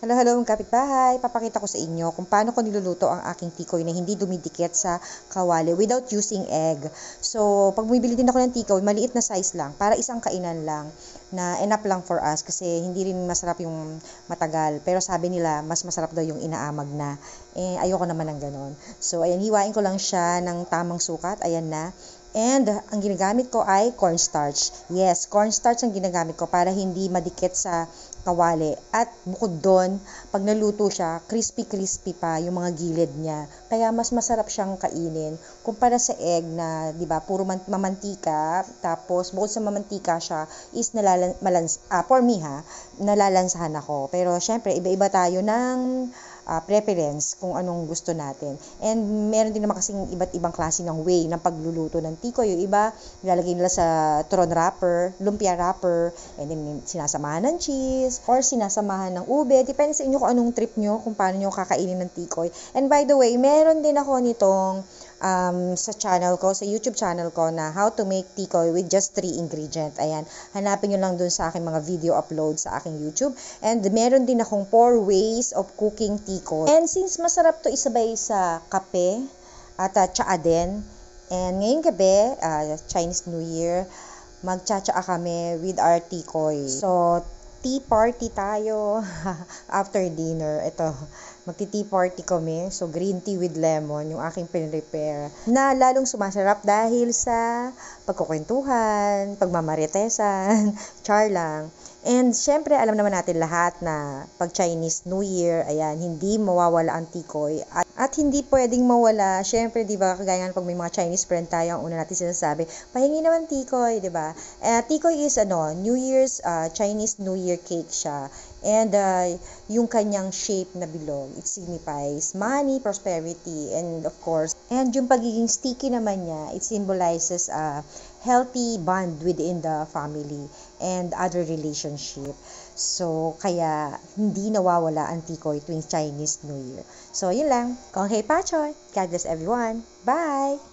Hello, hello mga kapitbahay. Papakita ko sa inyo kung paano ko niluluto ang aking tikoy na hindi dumidikit sa kawali without using egg. So, pag bumibili din ako ng tikoy, maliit na size lang, para isang kainan lang, na enough lang for us kasi hindi rin masarap yung matagal. Pero sabi nila, mas masarap daw yung inaamag na. Ayoko naman ng ganon. So, ayan, hiwain ko lang siya ng tamang sukat. Ayan na. And ang ginagamit ko ay cornstarch. Yes, cornstarch ang ginagamit ko para hindi madikit sa kawali. At bukod doon, pag naluto siya, crispy-crispy pa yung mga gilid niya. Kaya mas masarap siyang kainin kumpara sa egg na, 'di ba, puro mamantika, tapos bukod sa mamantika siya is for me nalalansahan ako. Pero syempre, iba-iba tayo ng preference kung anong gusto natin. And meron din naman kasing iba't ibang klase ng way ng pagluluto ng tikoy. Yung iba, nilalagay nila sa turon wrapper, lumpia wrapper, and then sinasamahan ng cheese, or sinasamahan ng ube. Depende sa inyo kung anong trip nyo, kung paano nyo kakainin ng tikoy. And by the way, meron din ako nitong sa channel ko, sa YouTube channel ko na how to make tikoy with just 3 ingredients. Ayan, hanapin nyo lang dun sa aking mga video upload sa aking YouTube. And meron din akong 4 ways of cooking tikoy. And since masarap to isabay sa kape at tsaa din, and ngayong gabi, Chinese New Year, magtsatsaa kami with our tikoy. So, tea party tayo after dinner. Ito, magti-tea party kami. So, green tea with lemon, yung aking pinrepare. Na lalong sumasarap dahil sa pagkukwentuhan, pagmamaritesan, char lang. And syempre, alam naman natin lahat na pag Chinese New Year, ayan, hindi mawawala ang tikoy. At hindi pwedeng mawala, syempre, di ba, kagaya nga pag may mga Chinese friend tayo, ang una natin sinasabi, pahingi naman tikoy, di ba? Tikoy is, New Year's, Chinese New Year cake siya. And yung kanyang shape na bilog, it signifies money, prosperity, and of course, and yung pagiging sticky naman niya, it symbolizes a healthy bond within the family and other relationship. So, kaya hindi nawawala ang tikoy tuwing Chinese New Year. So, yun lang. Kong hei pa choy. God bless everyone. Bye!